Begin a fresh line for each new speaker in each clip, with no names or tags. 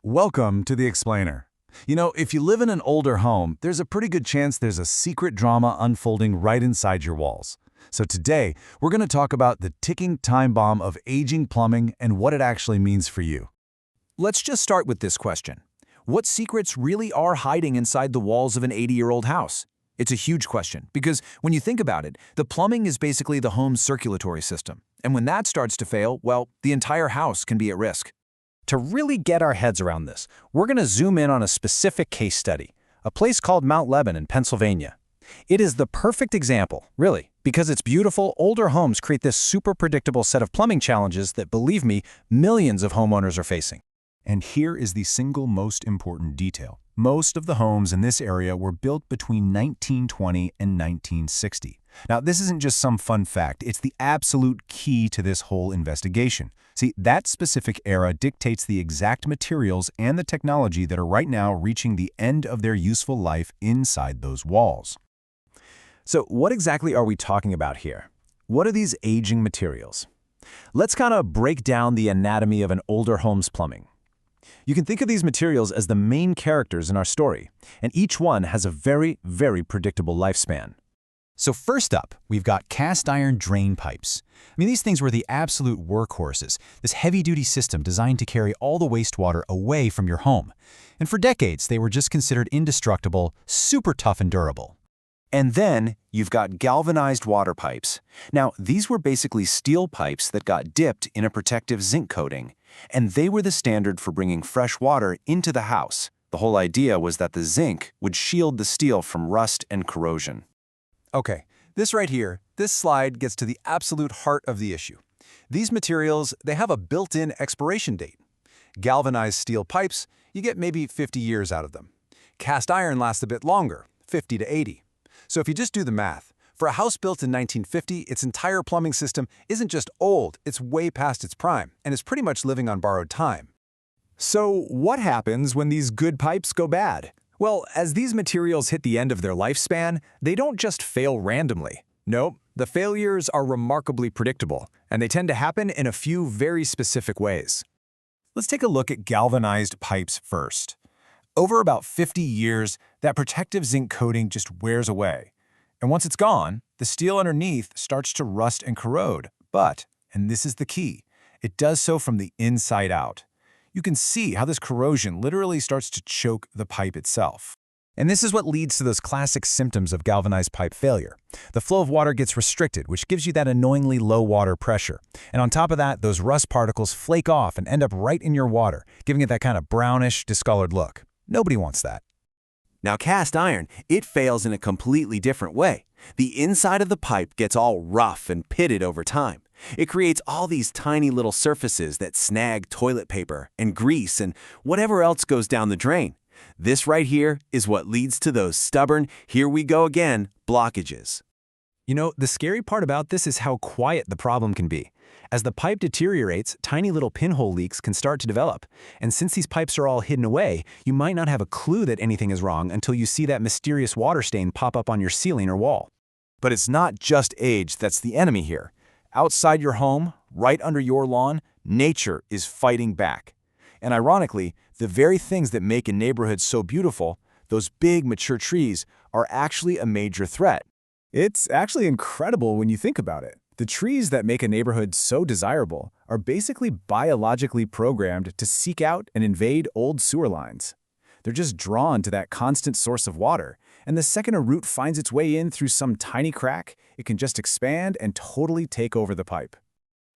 Welcome to The Explainer. If you live in an older home, there's a pretty good chance there's a secret drama unfolding right inside your walls. So today, we're going to talk about the ticking time bomb of aging plumbing and what it actually means for you.
Let's just start with this question. What secrets really are hiding inside the walls of an 80-year-old house? It's a huge question because when you think about it, the plumbing is basically the home's circulatory system. And when that starts to fail, well, the entire house can be at risk.
To really get our heads around this, we're going to zoom in on a specific case study, a place called Mount Lebanon, Pennsylvania. It is the perfect example, really, because its beautiful, older homes create this super predictable set of plumbing challenges that, believe me, millions of homeowners are facing.
And here is the single most important detail. Most of the homes in this area were built between 1920 and 1960. Now, this isn't just some fun fact, it's the absolute key to this whole investigation. See, that specific era dictates the exact materials and the technology that are right now reaching the end of their useful life inside those walls.
So what exactly are we talking about here? What are these aging materials? Let's kind of break down the anatomy of an older home's plumbing. You can think of these materials as the main characters in our story, and each one has a very, very predictable lifespan.
So first up, we've got cast iron drain pipes. These things were the absolute workhorses, this heavy-duty system designed to carry all the wastewater away from your home. And for decades, they were just considered indestructible, super tough and durable.
And then you've got galvanized water pipes. Now, these were basically steel pipes that got dipped in a protective zinc coating, and they were the standard for bringing fresh water into the house. The whole idea was that the zinc would shield the steel from rust and corrosion.
Okay, this right here, this slide gets to the absolute heart of the issue. These materials, they have a built-in expiration date. Galvanized steel pipes, you get maybe 50 years out of them. Cast iron lasts a bit longer, 50 to 80. So if you just do the math, for a house built in 1950, its entire plumbing system isn't just old, it's way past its prime, and is pretty much living on borrowed time. So what happens when these good pipes go bad? Well, as these materials hit the end of their lifespan, they don't just fail randomly. Nope, the failures are remarkably predictable, and they tend to happen in a few very specific ways.
Let's take a look at galvanized pipes first. Over about 50 years, that protective zinc coating just wears away. And once it's gone, the steel underneath starts to rust and corrode. But, and this is the key, it does so from the inside out. You can see how this corrosion literally starts to choke the pipe itself. And this is what leads to those classic symptoms of galvanized pipe failure. The flow of water gets restricted, which gives you that annoyingly low water pressure. And on top of that, those rust particles flake off and end up right in your water, giving it that kind of brownish, discolored look. Nobody wants that.
Now, cast iron, it fails in a completely different way. The inside of the pipe gets all rough and pitted over time. It creates all these tiny little surfaces that snag toilet paper and grease and whatever else goes down the drain. This right here is what leads to those stubborn, here we go again, blockages.
The scary part about this is how quiet the problem can be. As the pipe deteriorates, tiny little pinhole leaks can start to develop. And since these pipes are all hidden away, you might not have a clue that anything is wrong until you see that mysterious water stain pop up on your ceiling or wall.
But it's not just age that's the enemy here. Outside your home, right under your lawn, nature is fighting back. And ironically, the very things that make a neighborhood so beautiful, those big mature trees, are actually a major threat.
It's actually incredible when you think about it. The trees that make a neighborhood so desirable are basically biologically programmed to seek out and invade old sewer lines. They're just drawn to that constant source of water, and the second a root finds its way in through some tiny crack, it can just expand and totally take over the pipe.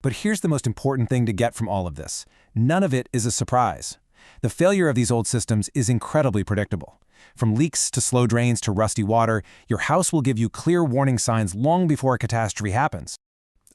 But here's the most important thing to get from all of this. None of it is a surprise. The failure of these old systems is incredibly predictable. From leaks to slow drains to rusty water, your house will give you clear warning signs long before a catastrophe happens.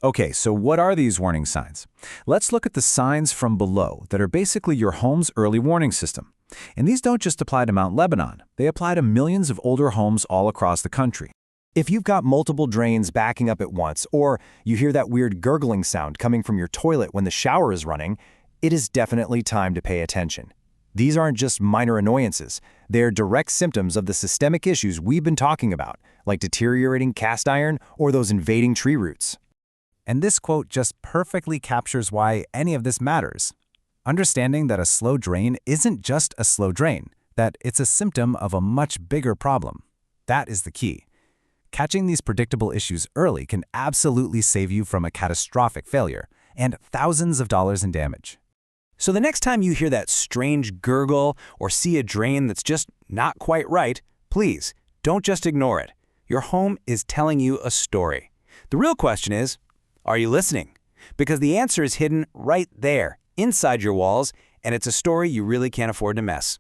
Okay, so what are these warning signs? Let's look at the signs from below that are basically your home's early warning system. And these don't just apply to Mount Lebanon. They apply to millions of older homes all across the country. If you've got multiple drains backing up at once, or you hear that weird gurgling sound coming from your toilet when the shower is running, it is definitely time to pay attention. These aren't just minor annoyances. They're direct symptoms of the systemic issues we've been talking about, like deteriorating cast iron or those invading tree roots.
And this quote just perfectly captures why any of this matters.
Understanding that a slow drain isn't just a slow drain, that it's a symptom of a much bigger problem. That is the key. Catching these predictable issues early can absolutely save you from a catastrophic failure and thousands of dollars in damage.
So the next time you hear that strange gurgle or see a drain that's just not quite right, please don't just ignore it. Your home is telling you a story. The real question is, are you listening? Because the answer is hidden right there, inside your walls, and it's a story you really can't afford to miss.